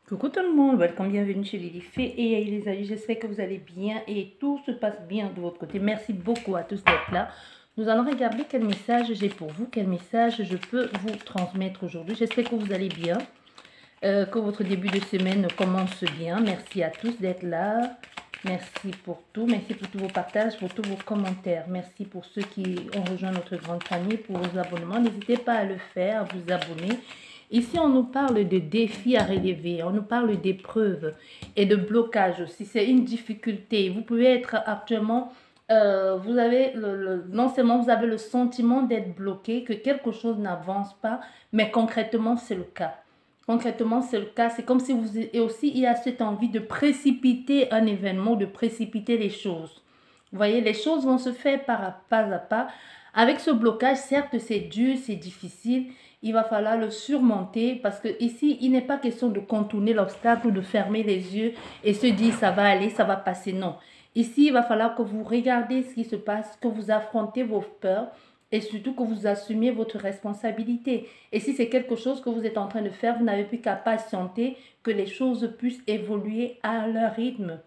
Coucou tout le monde, welcome, bienvenue chez Lily Fée et les amis, j'espère que vous allez bien et tout se passe bien de votre côté. Merci beaucoup à tous d'être là. Nous allons regarder quel message j'ai pour vous, quel message je peux vous transmettre aujourd'hui. J'espère que vous allez bien, que votre début de semaine commence bien. Merci à tous d'être là. Merci pour tout, merci pour tous vos partages, pour tous vos commentaires. Merci pour ceux qui ont rejoint notre grande famille, pour vos abonnements. N'hésitez pas à le faire, à vous abonner. Ici, on nous parle de défis à relever, on nous parle d'épreuves et de blocages aussi. C'est une difficulté. Vous pouvez être actuellement, vous avez non seulement vous avez le sentiment d'être bloqué, que quelque chose n'avance pas, mais concrètement, c'est le cas. Concrètement, c'est le cas. C'est comme si vous... Et aussi, il y a cette envie de précipiter un événement, de précipiter les choses. Vous voyez, les choses vont se faire pas à pas. Avec ce blocage, certes, c'est dur, c'est difficile. Il va falloir le surmonter parce que ici, il n'est pas question de contourner l'obstacle ou de fermer les yeux et se dire ça va aller, ça va passer. Non. Ici, il va falloir que vous regardez ce qui se passe, que vous affrontez vos peurs et surtout que vous assumiez votre responsabilité. Et si c'est quelque chose que vous êtes en train de faire, vous n'avez plus qu'à patienter que les choses puissent évoluer à leur rythme.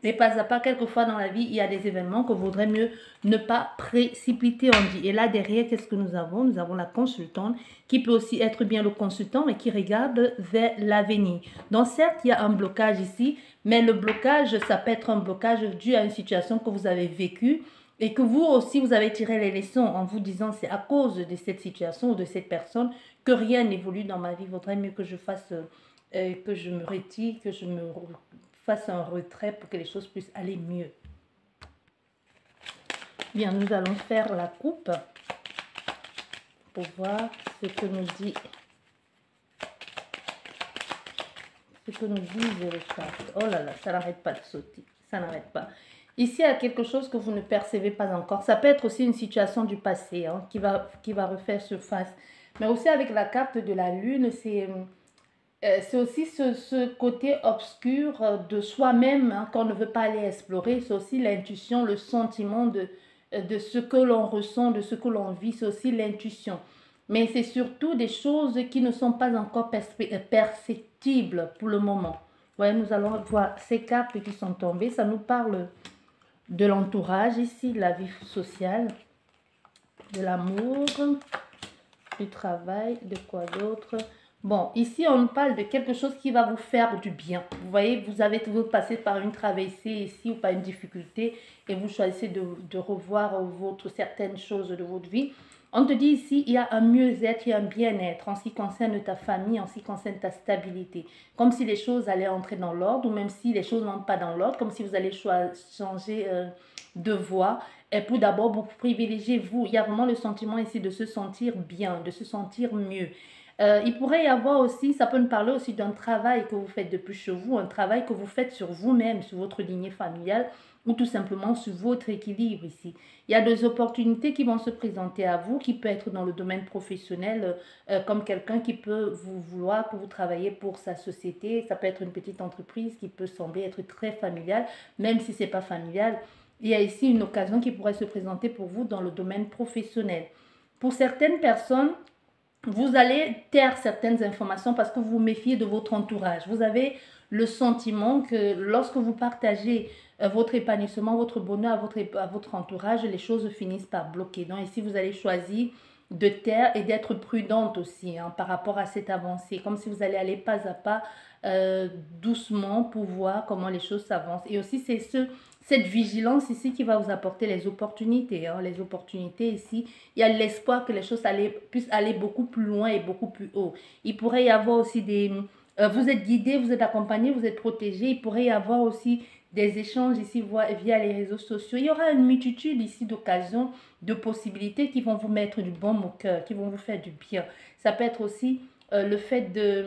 Et pas à pas, quelquefois dans la vie, il y a des événements qu'on vaudrait mieux ne pas précipiter, on dit. Et là, derrière, qu'est-ce que nous avons? Nous avons la consultante qui peut aussi être bien le consultant, mais qui regarde vers l'avenir. Donc, certes, il y a un blocage ici, mais le blocage, ça peut être un blocage dû à une situation que vous avez vécue et que vous aussi, vous avez tiré les leçons en vous disant c'est à cause de cette situation ou de cette personne que rien n'évolue dans ma vie. Il vaudrait mieux que je fasse, que je me retire, que je me fasse un retrait pour que les choses puissent aller mieux. Bien, nous allons faire la coupe pour voir ce que nous dit, ce que nous disent les cartes. Oh là là, ça n'arrête pas de sauter, ça n'arrête pas. Ici, il y a quelque chose que vous ne percevez pas encore. Ça peut être aussi une situation du passé hein, qui va refaire surface. Mais aussi avec la carte de la lune, c'est aussi ce côté obscur de soi-même hein, qu'on ne veut pas aller explorer. C'est aussi l'intuition, le sentiment de ce que l'on ressent, de ce que l'on vit. C'est aussi l'intuition. Mais c'est surtout des choses qui ne sont pas encore perceptibles pour le moment. Ouais, nous allons voir ces cartes qui sont tombées. Ça nous parle de l'entourage ici, de la vie sociale, de l'amour, du travail, de quoi d'autre. Bon, ici, on parle de quelque chose qui va vous faire du bien. Vous voyez, vous passez par une traversée ici ou par une difficulté et vous choisissez de revoir certaines choses de votre vie. On te dit ici, il y a un mieux-être, il y a un bien-être en ce qui concerne ta famille, en ce qui concerne ta stabilité. Comme si les choses allaient entrer dans l'ordre ou même si les choses n'entrent pas dans l'ordre, comme si vous allez changer de voie. Et pour d'abord, vous privilégiez vous. Il y a vraiment le sentiment ici de se sentir bien, de se sentir mieux. Il pourrait y avoir aussi, ça peut nous parler aussi d'un travail que vous faites depuis chez vous, un travail que vous faites sur vous-même, sur votre lignée familiale ou tout simplement sur votre équilibre ici. Il y a des opportunités qui vont se présenter à vous, qui peut être dans le domaine professionnel, comme quelqu'un qui peut vous vouloir que vous travaillez pour sa société. Ça peut être une petite entreprise qui peut sembler être très familiale, même si ce n'est pas familial. Il y a ici une occasion qui pourrait se présenter pour vous dans le domaine professionnel. Pour certaines personnes, vous allez taire certaines informations parce que vous vous méfiez de votre entourage. Vous avez le sentiment que lorsque vous partagez votre épanouissement, votre bonheur à votre entourage, les choses finissent par bloquer. Donc ici, vous allez choisir de taire et d'être prudente aussi hein, par rapport à cette avancée. Comme si vous allez aller pas à pas, doucement pour voir comment les choses s'avancent. Et aussi, c'est cette vigilance ici qui va vous apporter les opportunités. Hein. Les opportunités ici, il y a l'espoir que les choses puissent aller beaucoup plus loin et beaucoup plus haut. Il pourrait y avoir aussi vous êtes guidé, vous êtes accompagné, vous êtes protégé. Il pourrait y avoir aussi des échanges ici via les réseaux sociaux. Il y aura une multitude ici d'occasions, de possibilités qui vont vous mettre du baume au cœur, qui vont vous faire du bien. Ça peut être aussi le fait de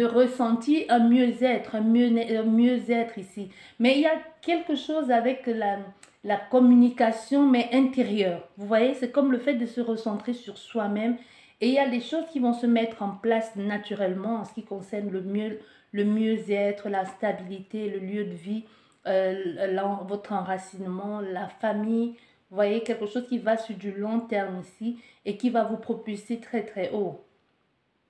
ressentir un mieux-être, un mieux-être ici. Mais il y a quelque chose avec la communication, mais intérieure. Vous voyez, c'est comme le fait de se recentrer sur soi-même. Et il y a des choses qui vont se mettre en place naturellement en ce qui concerne le mieux-être, la stabilité, le lieu de vie, votre enracinement, la famille. Vous voyez, quelque chose qui va sur du long terme ici et qui va vous propulser très très haut.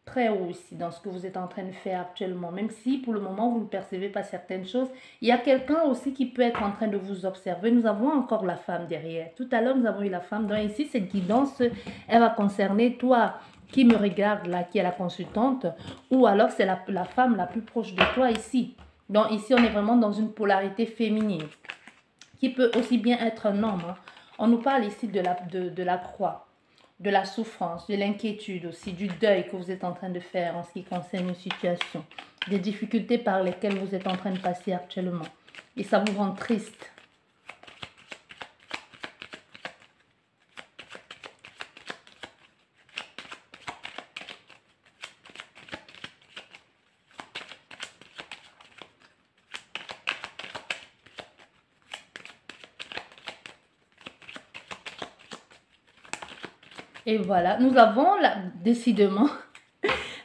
très haut ici dans ce que vous êtes en train de faire actuellement. Même si pour le moment, vous ne percevez pas certaines choses, il y a quelqu'un aussi qui peut être en train de vous observer. Nous avons encore la femme derrière. Tout à l'heure, nous avons eu la femme. Donc ici, cette guidance, elle va concerner toi qui me regarde là, qui est la consultante, ou alors c'est la femme la plus proche de toi ici. Donc ici, on est vraiment dans une polarité féminine, qui peut aussi bien être un homme. Hein. On nous parle ici de la croix, de la souffrance, de l'inquiétude aussi, du deuil que vous êtes en train de faire en ce qui concerne une situation, des difficultés par lesquelles vous êtes en train de passer actuellement. Et ça vous rend triste. Et voilà, nous avons décidément,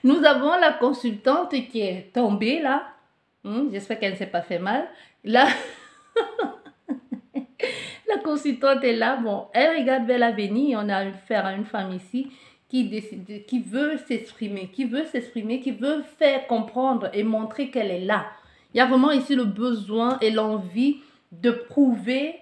nous avons la consultante qui est tombée là. J'espère qu'elle ne s'est pas fait mal. Là, la consultante est là. Bon, elle regarde vers l'avenir. On a affaire à une femme ici qui décide, qui veut s'exprimer, qui veut faire comprendre et montrer qu'elle est là. Il y a vraiment ici le besoin et l'envie de prouver.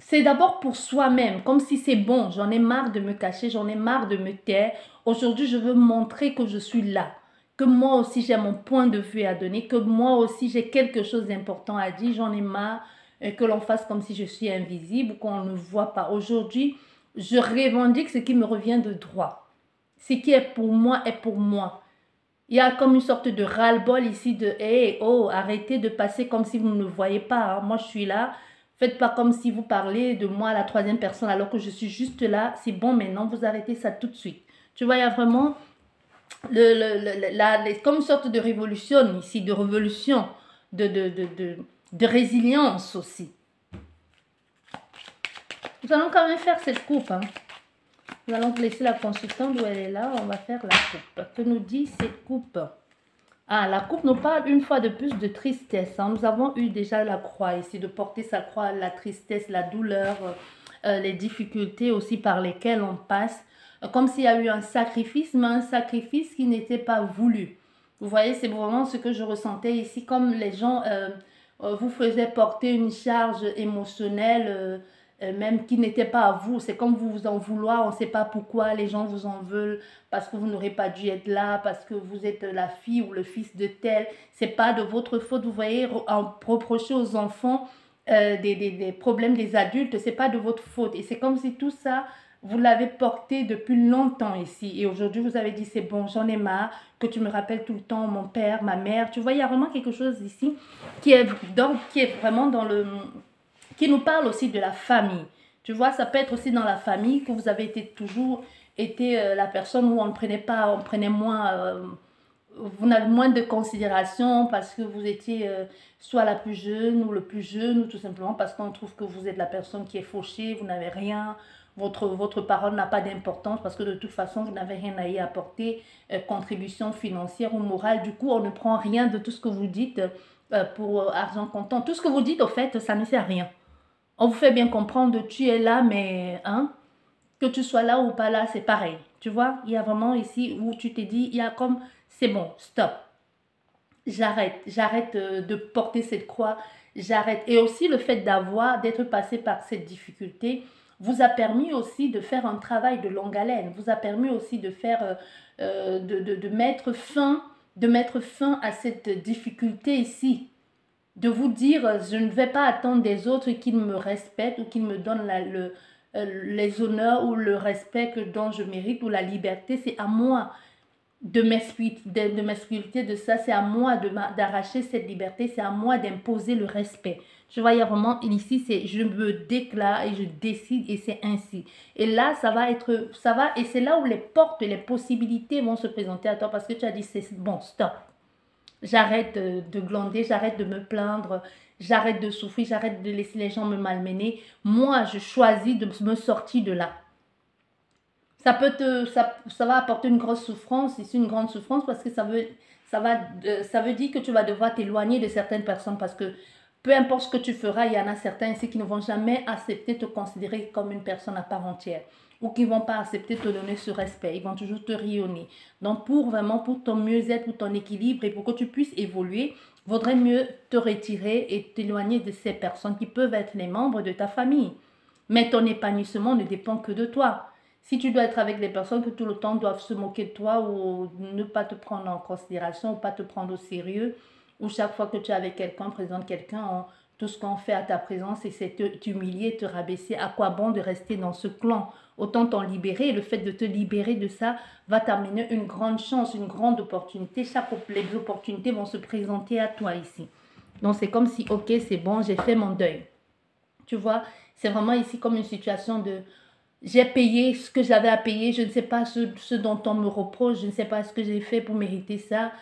C'est d'abord pour soi-même, comme si c'est bon, j'en ai marre de me cacher, j'en ai marre de me taire. Aujourd'hui, je veux montrer que je suis là, que moi aussi j'ai mon point de vue à donner, que moi aussi j'ai quelque chose d'important à dire. J'en ai marre que l'on fasse comme si je suis invisible, qu'on ne voit pas. Aujourd'hui, je revendique ce qui me revient de droit. Ce qui est pour moi est pour moi. Il y a comme une sorte de ras-le-bol ici de « Hey, oh, arrêtez de passer comme si vous ne me voyez pas. Hein. Moi, je suis là. » Faites pas comme si vous parlez de moi à la troisième personne alors que je suis juste là. C'est bon maintenant, vous arrêtez ça tout de suite. Tu vois, il y a vraiment comme une sorte de révolution ici, de révolution, de résilience aussi. Nous allons quand même faire cette coupe. Hein. Nous allons laisser la consultante où elle est là. On va faire la coupe. Que nous dit cette coupe? Ah, la coupe nous parle une fois de plus de tristesse. Hein. Nous avons eu déjà la croix ici, de porter sa croix, la tristesse, la douleur, les difficultés aussi par lesquelles on passe. Comme s'il y a eu un sacrifice, mais un sacrifice qui n'était pas voulu. Vous voyez, c'est vraiment ce que je ressentais ici, comme les gens vous faisaient porter une charge émotionnelle, même qui n'était pas à vous. C'est comme vous en vouloir, on ne sait pas pourquoi les gens vous en veulent, parce que vous n'aurez pas dû être là, parce que vous êtes la fille ou le fils de tel. Ce n'est pas de votre faute, vous voyez, en reprocher aux enfants des problèmes des adultes, ce n'est pas de votre faute. Et c'est comme si tout ça, vous l'avez porté depuis longtemps ici. Et aujourd'hui, vous avez dit, c'est bon, j'en ai marre, que tu me rappelles tout le temps mon père, ma mère. Tu vois, il y a vraiment quelque chose ici qui est vraiment dans le... qui nous parle aussi de la famille. Tu vois, ça peut être aussi dans la famille que vous avez toujours été la personne où on ne prenait pas, on prenait moins, vous n'avez moins de considération parce que vous étiez soit la plus jeune ou le plus jeune, ou tout simplement parce qu'on trouve que vous êtes la personne qui est fauchée, vous n'avez rien, votre parole n'a pas d'importance parce que de toute façon, vous n'avez rien à y apporter, contribution financière ou morale. Du coup, on ne prend rien de tout ce que vous dites pour argent comptant. Tout ce que vous dites, au fait, ça ne sert à rien. On vous fait bien comprendre, tu es là, mais hein, que tu sois là ou pas là, c'est pareil. Tu vois, il y a vraiment ici où tu t'es dit, il y a comme, c'est bon, stop. J'arrête de porter cette croix, j'arrête. Et aussi le fait d'être passé par cette difficulté, vous a permis aussi de faire un travail de longue haleine, vous a permis aussi de faire, de mettre fin à cette difficulté ici. De vous dire, je ne vais pas attendre des autres qu'ils me respectent ou qu'ils me donnent les honneurs ou le respect dont je mérite ou la liberté. C'est à moi de m'expliquer de ça, c'est à moi d'arracher cette liberté, c'est à moi d'imposer le respect. Je vois, il y a vraiment ici, je me déclare et je décide et c'est ainsi. Et là, et c'est là où les portes, les possibilités vont se présenter à toi parce que tu as dit, c'est bon, stop. J'arrête de glander, j'arrête de me plaindre, j'arrête de souffrir, j'arrête de laisser les gens me malmener. Moi, je choisis de me sortir de là. Ça va apporter une grosse souffrance, ici une grande souffrance parce que ça veut dire que tu vas devoir t'éloigner de certaines personnes parce que peu importe ce que tu feras, il y en a certains ici qui ne vont jamais accepter de te considérer comme une personne à part entière. ou qui ne vont pas accepter de te donner ce respect. Ils vont toujours te rayonner. Donc, pour ton mieux-être, pour ton équilibre et pour que tu puisses évoluer, vaudrait mieux te retirer et t'éloigner de ces personnes qui peuvent être les membres de ta famille. Mais ton épanouissement ne dépend que de toi. Si tu dois être avec des personnes qui tout le temps doivent se moquer de toi ou ne pas te prendre en considération ou pas te prendre au sérieux, ou chaque fois que tu es avec quelqu'un, présente quelqu'un, tout ce qu'on fait à ta présence, c'est t'humilier, te rabaisser. À quoi bon de rester dans ce clan? Autant t'en libérer. Et le fait de te libérer de ça va t'amener une grande chance, une grande opportunité. Les opportunités vont se présenter à toi ici. Donc c'est comme si, ok, c'est bon, j'ai fait mon deuil. Tu vois, c'est vraiment ici comme une situation de... J'ai payé ce que j'avais à payer, je ne sais pas ce dont on me reproche, je ne sais pas ce que j'ai fait pour mériter ça.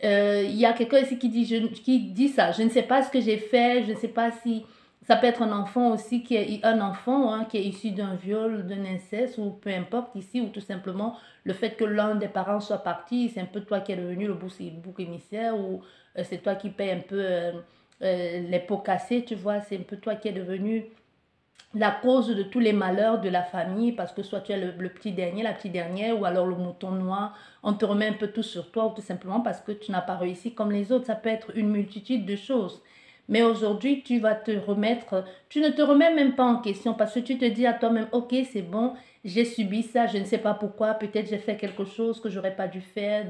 Il y a quelqu'un ici qui dit ça, je ne sais pas ce que j'ai fait, je ne sais pas si... Ça peut être un enfant aussi, qui est un enfant qui est issu d'un viol, d'un inceste, ou peu importe ici, ou tout simplement le fait que l'un des parents soit parti, c'est un peu toi qui es devenu le bouc émissaire, ou c'est toi qui payes un peu les pots cassés, tu vois, c'est un peu toi qui es devenu la cause de tous les malheurs de la famille, parce que soit tu es le petit dernier, la petite dernière, ou alors le mouton noir, on te remet un peu tout sur toi, ou tout simplement parce que tu n'as pas réussi comme les autres. Ça peut être une multitude de choses. Mais aujourd'hui, tu vas te remettre, tu ne te remets même pas en question, parce que tu te dis à toi-même, ok, c'est bon, j'ai subi ça, je ne sais pas pourquoi, peut-être j'ai fait quelque chose que j'aurais pas dû faire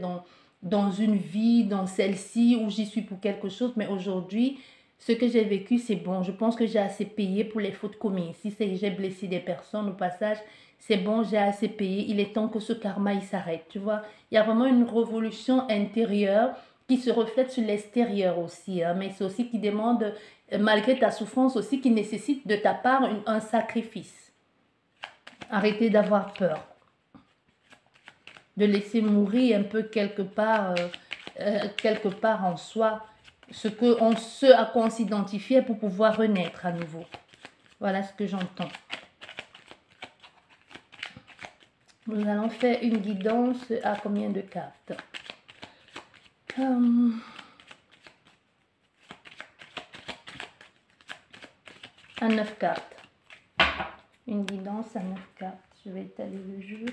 dans une vie, dans celle-ci, où j'y suis pour quelque chose, mais aujourd'hui, ce que j'ai vécu, c'est bon. Je pense que j'ai assez payé pour les fautes commises. Si j'ai blessé des personnes au passage, c'est bon, j'ai assez payé. Il est temps que ce karma, il s'arrête. Tu vois, il y a vraiment une révolution intérieure qui se reflète sur l'extérieur aussi. Mais c'est aussi qui demande, malgré ta souffrance aussi, qui nécessite de ta part un sacrifice. Arrêtez d'avoir peur. De laisser mourir un peu quelque part en soi ce à quoi on s'identifiait pour pouvoir renaître à nouveau. Voilà ce que j'entends. Nous allons faire une guidance à combien de cartes? À 9 cartes. Une guidance à 9 cartes. Je vais étaler le jeu.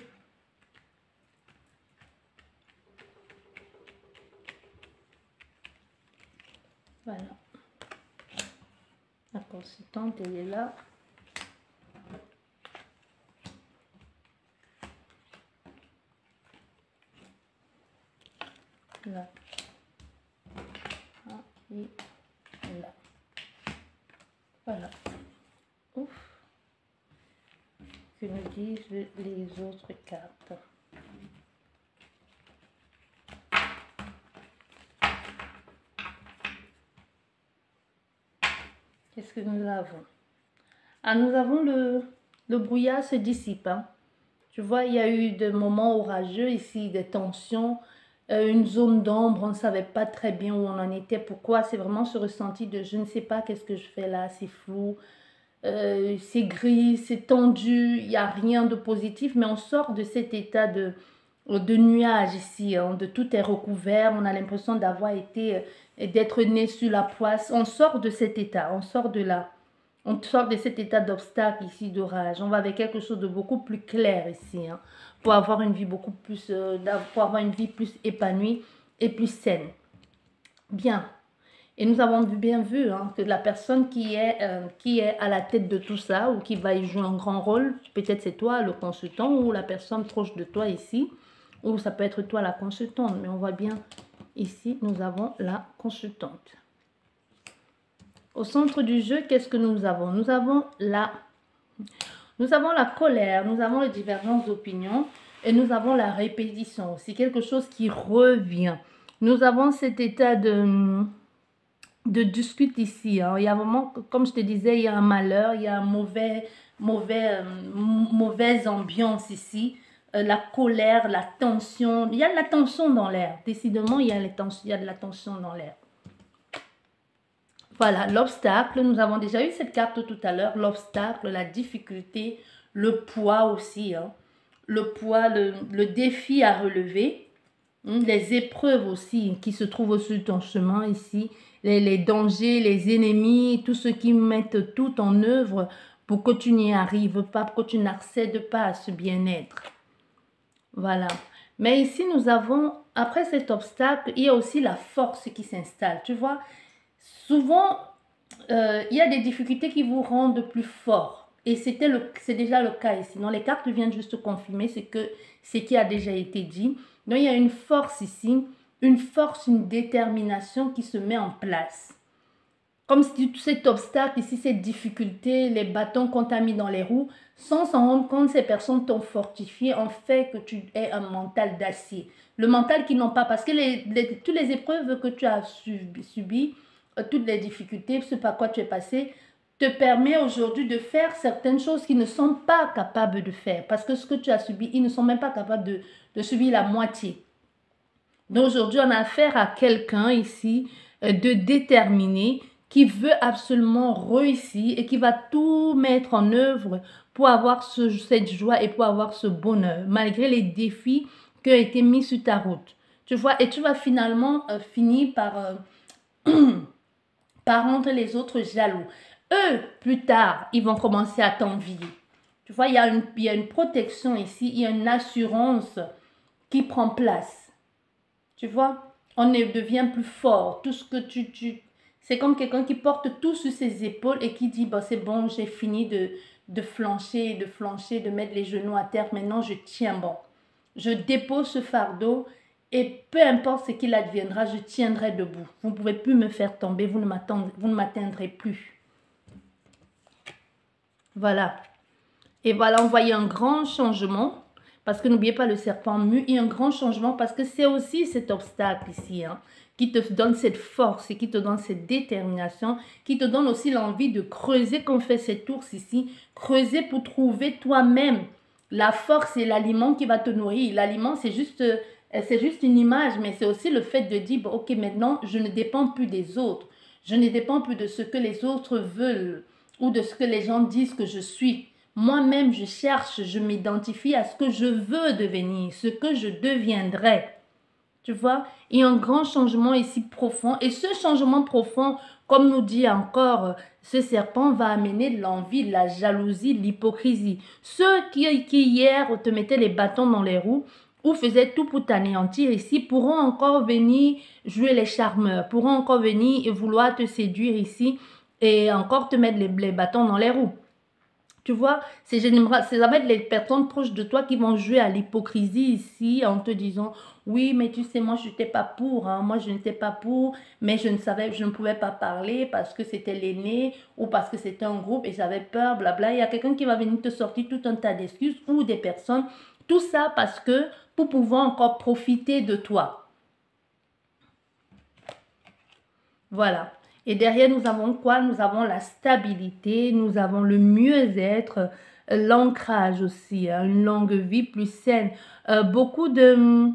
Voilà. La consultante, elle est là. Là. Et là. Voilà. Ouf. Que nous disent les autres cartes? Qu'est-ce que nous avons? Ah, nous avons le brouillard se dissipe. Tu vois, il y a eu des moments orageux ici, des tensions, une zone d'ombre, on ne savait pas très bien où on en était. Pourquoi? C'est vraiment ce ressenti de je ne sais pas qu'est-ce que je fais là, c'est flou, c'est gris, c'est tendu, il n'y a rien de positif, mais on sort de cet état de nuages ici, de tout est recouvert, on a l'impression d'avoir été, d'être né sur la poisse. On sort de cet état, on sort de là. On sort de cet état d'obstacle ici, d'orage. On va avec quelque chose de beaucoup plus clair ici, pour avoir une vie beaucoup plus, pour avoir une vie plus épanouie et plus saine. Bien. Et nous avons bien vu que la personne qui est à la tête de tout ça ou qui va y jouer un grand rôle, peut-être c'est toi le consultant ou la personne proche de toi ici, ou ça peut être toi la consultante, mais on voit bien ici, nous avons la consultante. Au centre du jeu, qu'est-ce que nous avons? Nous avons la colère, nous avons les divergences d'opinion et nous avons la répétition. C'est quelque chose qui revient. Nous avons cet état de discute ici. Il y a vraiment, comme je te disais, il y a un malheur, il y a une mauvaise ambiance ici. La colère, la tension. Il y a de la tension dans l'air. Décidément, il y a de la tension dans l'air. Voilà, l'obstacle. Nous avons déjà eu cette carte tout à l'heure. L'obstacle, la difficulté, le poids aussi. Le poids, le défi à relever. Les épreuves aussi qui se trouvent sur ton chemin ici. Les dangers, les ennemis, tous ceux qui mettent tout en œuvre pour que tu n'y arrives pas, pour que tu n'accèdes pas à ce bien-être. Voilà. Mais ici, nous avons, après cet obstacle, il y a aussi la force qui s'installe. Tu vois, souvent, il y a des difficultés qui vous rendent plus fort. Et c'est déjà le cas ici. Donc, les cartes viennent juste confirmer ce qui a déjà été dit. Donc, il y a une force ici, une force, une détermination qui se met en place. Comme si cet obstacle ici, cette difficulté, les bâtons qu'on t'a mis dans les roues, sans s'en rendre compte, ces personnes t'ont fortifié, en fait que tu aies un mental d'acier. Le mental qu'ils n'ont pas, parce que toutes les épreuves que tu as subies, toutes les difficultés, ce par quoi tu es passé, te permet aujourd'hui de faire certaines choses qu'ils ne sont pas capables de faire. Parce que ce que tu as subi, ils ne sont même pas capables de subir la moitié. Donc aujourd'hui, on a affaire à quelqu'un ici de déterminé, qui veut absolument réussir et qui va tout mettre en œuvre pour avoir cette joie et pour avoir ce bonheur, malgré les défis qui ont été mis sur ta route. Tu vois, et tu vas finalement finir par rendre les autres jaloux. Eux, plus tard, ils vont commencer à t'envier. Tu vois, il y a une protection ici, il y a une assurance qui prend place. Tu vois, on devient plus fort. Tout ce que c'est comme quelqu'un qui porte tout sur ses épaules et qui dit, bah, c'est bon, j'ai fini de flancher, de mettre les genoux à terre. Maintenant, je tiens bon. Je dépose ce fardeau et peu importe ce qu'il adviendra, je tiendrai debout. Vous ne pouvez plus me faire tomber, vous ne m'atteindrez plus. Voilà. Et voilà, on voyait un grand changement. Parce que n'oubliez pas le serpent mu, il y a un grand changement parce que c'est aussi cet obstacle ici qui te donne cette force et qui te donne cette détermination, qui te donne aussi l'envie de creuser comme fait cette ours ici, creuser pour trouver toi-même la force et l'aliment qui va te nourrir. L'aliment, c'est juste une image, mais c'est aussi le fait de dire, bon, ok, maintenant, je ne dépends plus des autres. Je ne dépends plus de ce que les autres veulent ou de ce que les gens disent que je suis. Moi-même, je cherche, je m'identifie à ce que je veux devenir, ce que je deviendrai. Tu vois, il y a un grand changement ici profond. Et ce changement profond, comme nous dit encore ce serpent, va amener de l'envie, de la jalousie, de l'hypocrisie. Ceux qui hier te mettaient les bâtons dans les roues ou faisaient tout pour t'anéantir ici pourront encore venir jouer les charmeurs, pourront encore venir et vouloir te séduire ici et encore te mettre les bâtons dans les roues. Tu vois, c'est ça va être les personnes proches de toi qui vont jouer à l'hypocrisie ici en te disant, oui, mais tu sais, moi, je n'étais pas pour, hein, moi, je n'étais pas pour, mais je ne pouvais pas parler parce que c'était l'aîné ou parce que c'était un groupe et j'avais peur, blabla. Il y a quelqu'un qui va venir te sortir tout un tas d'excuses ou des personnes, tout ça parce que pour pouvoir encore profiter de toi. Voilà. Et derrière, nous avons quoi? Nous avons la stabilité, nous avons le mieux-être, l'ancrage aussi, hein, une longue vie plus saine. Beaucoup de...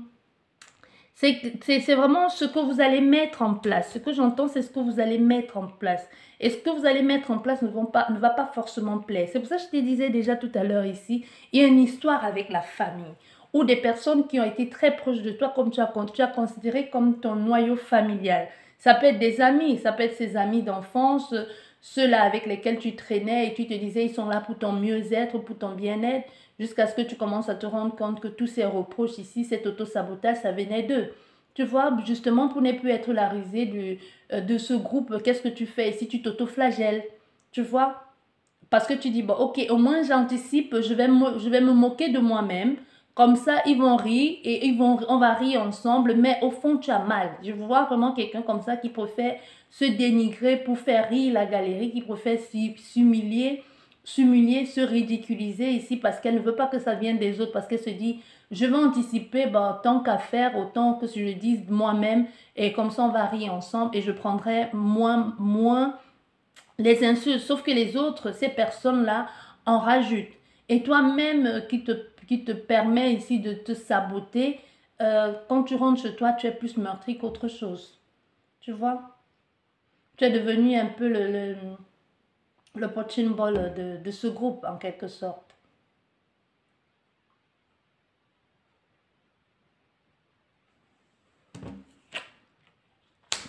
C'est vraiment ce que vous allez mettre en place. Ce que j'entends, c'est ce que vous allez mettre en place. Et ce que vous allez mettre en place ne va pas forcément plaire. C'est pour ça que je te disais déjà tout à l'heure ici, il y a une histoire avec la famille ou des personnes qui ont été très proches de toi, comme tu as considéré comme ton noyau familial. Ça peut être des amis, ça peut être ses amis d'enfance, ceux-là avec lesquels tu traînais et tu te disais ils sont là pour ton mieux-être, pour ton bien-être, jusqu'à ce que tu commences à te rendre compte que tous ces reproches ici, cet autosabotage, ça venait d'eux. Tu vois, justement, pour ne plus être la risée de ce groupe, qu'est-ce que tu fais ici? Tu t'autoflagelles, tu vois? Parce que tu dis, bon, ok, au moins j'anticipe, je vais me moquer de moi-même. Comme ça, ils vont rire et on va rire ensemble, mais au fond, tu as mal. Je vois vraiment quelqu'un comme ça qui préfère se dénigrer pour faire rire la galerie, qui préfère s'humilier, se ridiculiser ici parce qu'elle ne veut pas que ça vienne des autres, parce qu'elle se dit, je vais anticiper, bah, tant qu'à faire, autant que je le dise moi-même, et comme ça, on va rire ensemble et je prendrai moins les insultes, sauf que les autres, ces personnes-là, en rajoutent. Et toi-même qui te permet ici de te saboter, quand tu rentres chez toi, tu es plus meurtri qu'autre chose. Tu vois? Tu es devenu un peu le punching ball de ce groupe, en quelque sorte.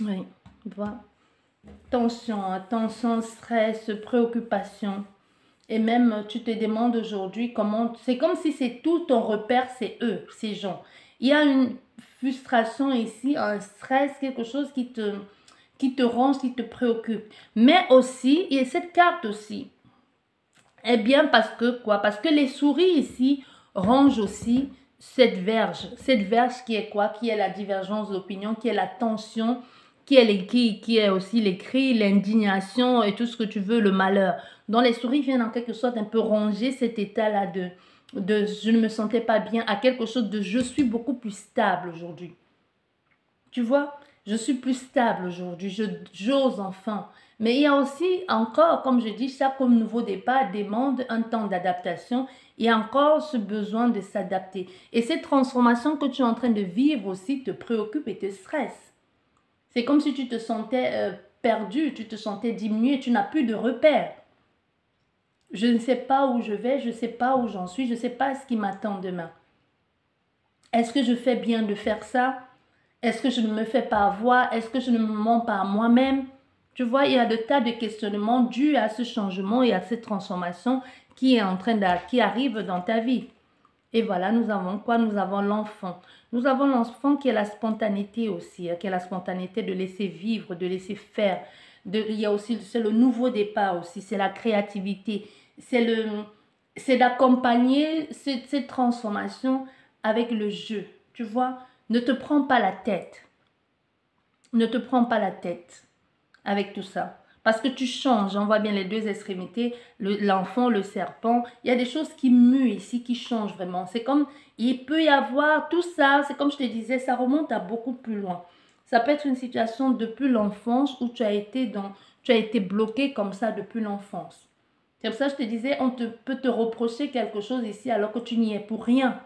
Oui, tu vois? Tension, tension, stress, préoccupation. Et même, tu te demandes aujourd'hui comment... C'est comme si c'est tout ton repère, c'est eux, ces gens. Il y a une frustration ici, un stress, quelque chose qui te ronge, qui te préoccupe. Mais aussi, il y a cette carte aussi. Eh bien, parce que quoi? Parce que les souris ici rongent aussi cette verge. Cette verge qui est quoi? Qui est la divergence d'opinion, qui est la tension, qui est aussi les cris, l'indignation et tout ce que tu veux, le malheur. Donc les souris viennent en quelque sorte un peu ronger cet état-là de je ne me sentais pas bien à quelque chose de je suis beaucoup plus stable aujourd'hui. Tu vois, je suis plus stable aujourd'hui, j'ose enfin. Mais il y a aussi encore, comme je dis, chaque nouveau départ demande un temps d'adaptation. Il y a encore ce besoin de s'adapter. Et cette transformation que tu es en train de vivre aussi te préoccupe et te stresse. C'est comme si tu te sentais perdu, tu te sentais diminué, tu n'as plus de repères. Je ne sais pas où je vais, je ne sais pas où j'en suis, je ne sais pas ce qui m'attend demain. Est-ce que je fais bien de faire ça? Est-ce que je ne me fais pas avoir? Est-ce que je ne me mens pas à moi-même? Tu vois, il y a de tas de questionnements dus à ce changement et à cette transformation qui arrive dans ta vie. Et voilà, nous avons quoi? Nous avons l'enfant. Nous avons l'enfant qui est la spontanéité aussi, qui est la spontanéité de laisser vivre, de laisser faire. Il y a aussi, c'est le nouveau départ aussi, c'est la créativité, c'est d'accompagner cette transformation avec le jeu. Tu vois, ne te prends pas la tête. Ne te prends pas la tête avec tout ça. Parce que tu changes, on voit bien les deux extrémités, l'enfant, le serpent. Il y a des choses qui muent ici, qui changent vraiment. C'est comme, il peut y avoir tout ça, c'est comme je te disais, ça remonte à beaucoup plus loin. Ça peut être une situation depuis l'enfance où tu as été bloqué comme ça depuis l'enfance. C'est pour ça que je te disais, peut te reprocher quelque chose ici alors que tu n'y es pour rien.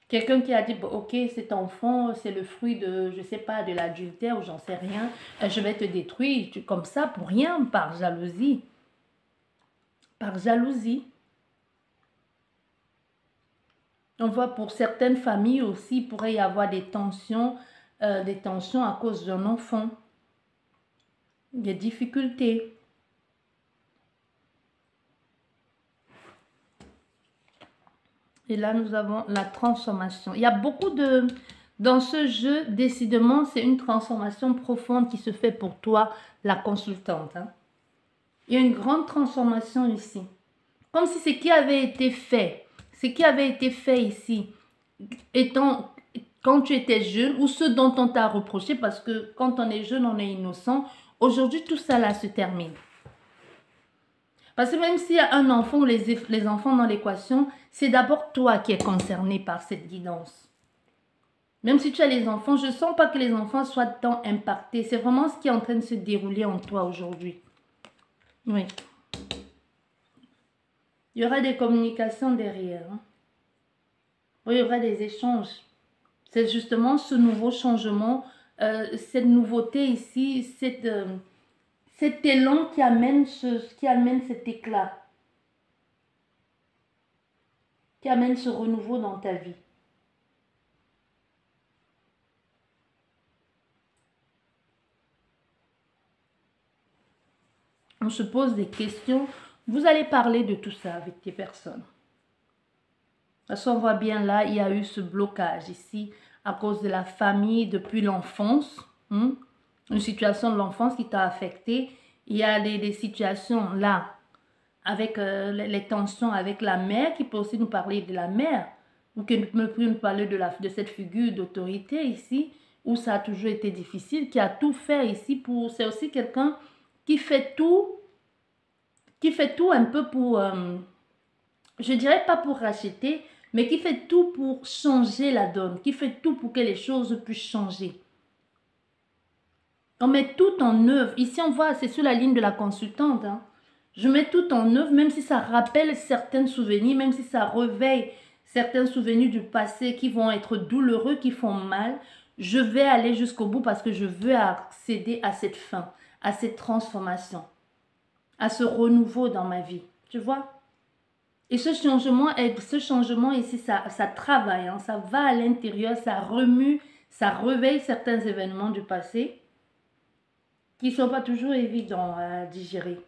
Quelqu'un qui a dit, bon, ok, cet enfant, c'est le fruit de, je sais pas, de l'adultère ou j'en sais rien, je vais te détruire comme ça pour rien, par jalousie. Par jalousie. On voit pour certaines familles aussi, il pourrait y avoir des tensions à cause d'un enfant. Des difficultés. Et là, nous avons la transformation. Il y a beaucoup de... Dans ce jeu, décidément, c'est une transformation profonde qui se fait pour toi, la consultante. Hein. Il y a une grande transformation ici. Comme si ce qui avait été fait ici, quand tu étais jeune, ou ce dont on t'a reproché, parce que quand on est jeune, on est innocent, aujourd'hui, tout ça là se termine. Parce que même s'il y a un enfant ou les enfants dans l'équation, c'est d'abord toi qui es concerné par cette guidance. Même si tu as les enfants, je ne sens pas que les enfants soient tant impactés. C'est vraiment ce qui est en train de se dérouler en toi aujourd'hui. Oui. Il y aura des communications derrière. Hein. Oui, il y aura des échanges. C'est justement ce nouveau changement, cette nouveauté ici, cet élan qui amène cet éclat. Qui amène ce renouveau dans ta vie. On se pose des questions. Vous allez parler de tout ça avec tes personnes. Parce qu'on voit bien là, il y a eu ce blocage ici à cause de la famille depuis l'enfance. Une situation de l'enfance qui t'a affecté. Il y a des situations là avec les tensions avec la mère qui peut aussi nous parler de la mère. Ou qui peut nous parler de cette figure d'autorité ici où ça a toujours été difficile, qui a tout fait ici pour... C'est aussi quelqu'un qui fait tout un peu pour, je dirais pas pour racheter, mais qui fait tout pour changer la donne, qui fait tout pour que les choses puissent changer. On met tout en œuvre. Ici, on voit, c'est sur la ligne de la consultante. Hein. Je mets tout en œuvre, même si ça rappelle certains souvenirs, même si ça réveille certains souvenirs du passé qui vont être douloureux, qui font mal. Je vais aller jusqu'au bout parce que je veux accéder à cette fin, à cette transformation, à ce renouveau dans ma vie. Tu vois? Et ce changement ici, ça travaille, hein, ça va à l'intérieur, ça remue, ça réveille certains événements du passé qui ne sont pas toujours évidents à digérer.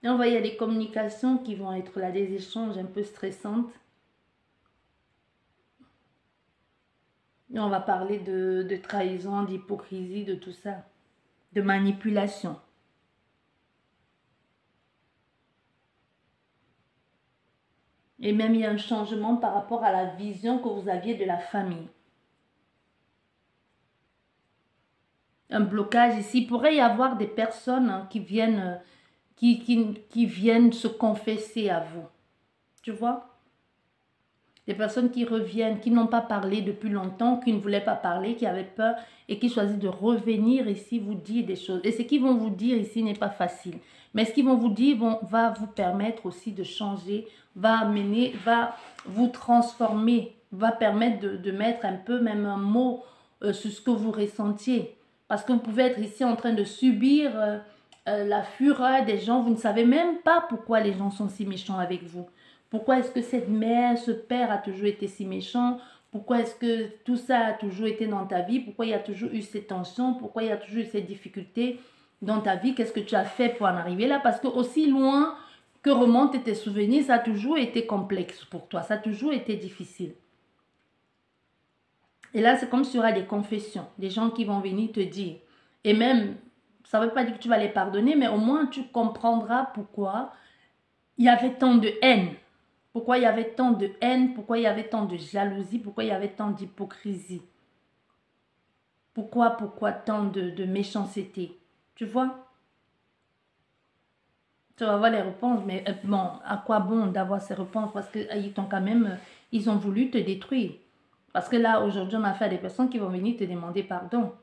Et on va y a des communications qui vont être là, des échanges un peu stressantes. Et on va parler de trahison, d'hypocrisie, de tout ça. De manipulation. Et même il y a un changement par rapport à la vision que vous aviez de la famille. Un blocage ici. Il pourrait y avoir des personnes qui viennent, qui viennent se confesser à vous. Tu vois? Des personnes qui reviennent, qui n'ont pas parlé depuis longtemps, qui ne voulaient pas parler, qui avaient peur et qui choisissent de revenir ici vous dire des choses. Et ce qu'ils vont vous dire ici n'est pas facile. Mais ce qu'ils vont vous dire va vous permettre aussi de changer, va vous transformer, va permettre de mettre un peu même un mot sur ce que vous ressentiez. Parce que vous pouvez être ici en train de subir la fureur des gens. Vous ne savez même pas pourquoi les gens sont si méchants avec vous. Pourquoi est-ce que cette mère, ce père a toujours été si méchant? Pourquoi est-ce que tout ça a toujours été dans ta vie? Pourquoi il y a toujours eu ces tensions? Pourquoi il y a toujours eu ces difficultés dans ta vie? Qu'est-ce que tu as fait pour en arriver là? Parce que aussi loin que remontent tes souvenirs, ça a toujours été complexe pour toi. Ça a toujours été difficile. Et là, c'est comme s'il y aura des confessions, des gens qui vont venir te dire. Et même, ça ne veut pas dire que tu vas les pardonner, mais au moins tu comprendras pourquoi il y avait tant de haine. Pourquoi il y avait tant de haine, pourquoi il y avait tant de jalousie, pourquoi il y avait tant d'hypocrisie. Pourquoi tant de méchanceté. Tu vois? Tu vas avoir les réponses, mais bon, à quoi bon d'avoir ces réponses? Parce qu'ils t'ont quand même, ils ont voulu te détruire. Parce que là, aujourd'hui, on a affaire à des personnes qui vont venir te demander pardon.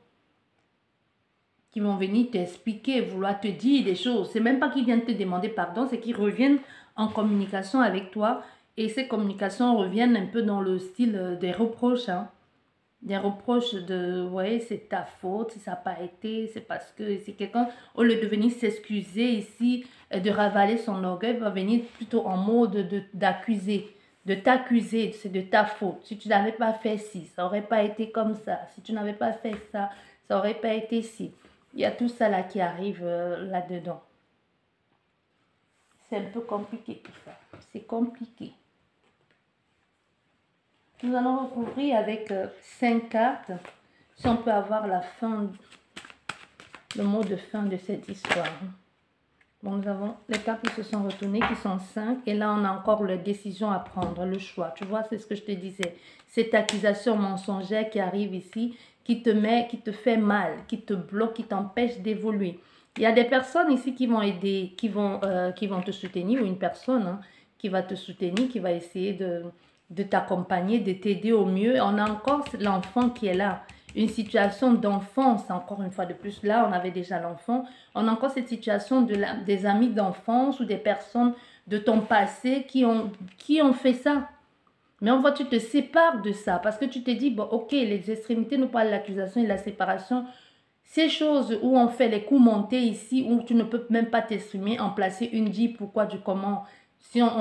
Qui vont venir t'expliquer, vouloir te dire des choses. C'est même pas qu'ils viennent te demander pardon, c'est qu'ils reviennent en communication avec toi. Et ces communications reviennent un peu dans le style des reproches. Hein. Des reproches de, ouais, c'est ta faute, si ça n'a pas été, c'est parce que c'est quelqu'un, au lieu de venir s'excuser ici, de ravaler son orgueil, va venir plutôt en mode d'accuser, de t'accuser, c'est de ta faute. Si tu n'avais pas fait ci, ça n'aurait pas été comme ça. Si tu n'avais pas fait ça, ça n'aurait pas été ci. Il y a tout ça là qui arrive là-dedans. C'est un peu compliqué tout ça. C'est compliqué. Nous allons recouvrir avec 5 cartes. Si on peut avoir la fin, le mot de fin de cette histoire. Bon, nous avons les cartes qui se sont retournées, qui sont 5. Et là, on a encore la décision à prendre, le choix. Tu vois, c'est ce que je te disais. Cette accusation mensongère qui arrive ici, qui te fait mal, qui te bloque, qui t'empêche d'évoluer. Il y a des personnes ici qui vont aider, qui vont te soutenir, ou une personne hein, qui va te soutenir, qui va essayer de t'accompagner, de t'aider au mieux. On a encore l'enfant qui est là. Une situation d'enfance, encore une fois de plus. Là, on avait déjà l'enfant. On a encore cette situation des amis d'enfance ou des personnes de ton passé qui ont fait ça. Mais on voit, tu te sépares de ça parce que tu te dis, bon, ok, les extrémités nous parlent de l'accusation et de la séparation. Ces choses où on fait les coups montés ici, où tu ne peux même pas t'exprimer, en placer une dit pourquoi, du comment,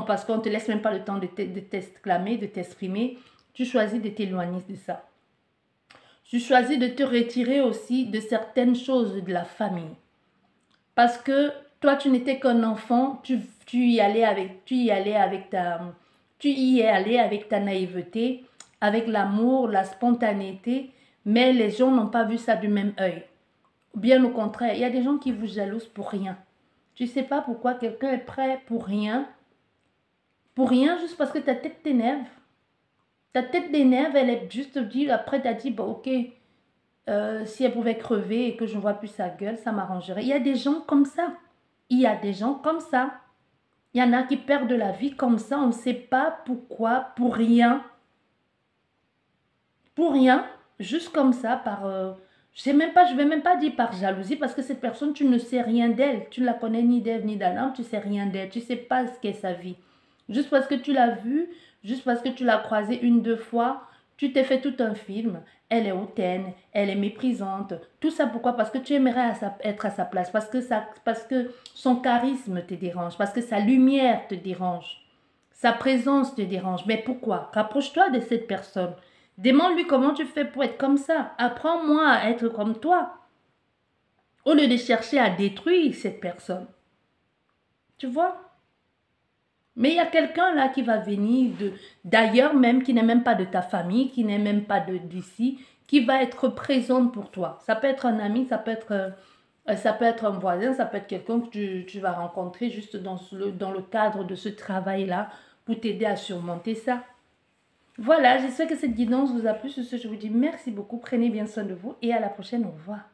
parce qu'on ne te laisse même pas le temps de t'exclamer, de t'exprimer, tu choisis de t'éloigner de ça. Tu choisis de te retirer aussi de certaines choses de la famille. Parce que toi, tu n'étais qu'un enfant, tu y allais avec ta naïveté, avec l'amour, la spontanéité, mais les gens n'ont pas vu ça du même œil. Bien au contraire, il y a des gens qui vous jalousent pour rien. Tu ne sais pas pourquoi quelqu'un est prêt pour rien juste parce que ta tête t'énerve. Ta tête t'énerve, elle est juste dit, après tu as dit, bon, ok, si elle pouvait crever et que je ne vois plus sa gueule, ça m'arrangerait. Il y a des gens comme ça. Il y a des gens comme ça. Il y en a qui perdent de la vie comme ça, on ne sait pas pourquoi, pour rien. Pour rien, juste comme ça, je ne vais même pas dire par jalousie, parce que cette personne, tu ne sais rien d'elle. Tu ne la connais ni d'Ève ni d'Adam, tu ne sais rien d'elle. Tu ne sais pas ce qu'est sa vie. Juste parce que tu l'as vue, juste parce que tu l'as croisée 1-2 fois, tu t'es fait tout un film. Elle est hautaine, elle est méprisante. Tout ça pourquoi? Parce que tu aimerais être à sa place. Parce que son charisme te dérange. Parce que sa lumière te dérange. Sa présence te dérange. Mais pourquoi? Rapproche-toi de cette personne. Demande-lui comment tu fais pour être comme ça. Apprends-moi à être comme toi. Au lieu de chercher à détruire cette personne. Tu vois? Mais il y a quelqu'un là qui va venir d'ailleurs même, qui n'est même pas de ta famille, qui n'est même pas d'ici, qui va être présente pour toi. Ça peut être un ami, ça peut être un voisin, ça peut être quelqu'un que tu vas rencontrer juste dans le cadre de ce travail-là pour t'aider à surmonter ça. Voilà, j'espère que cette guidance vous a plu. Sur ce, je vous dis merci beaucoup. Prenez bien soin de vous et à la prochaine. Au revoir.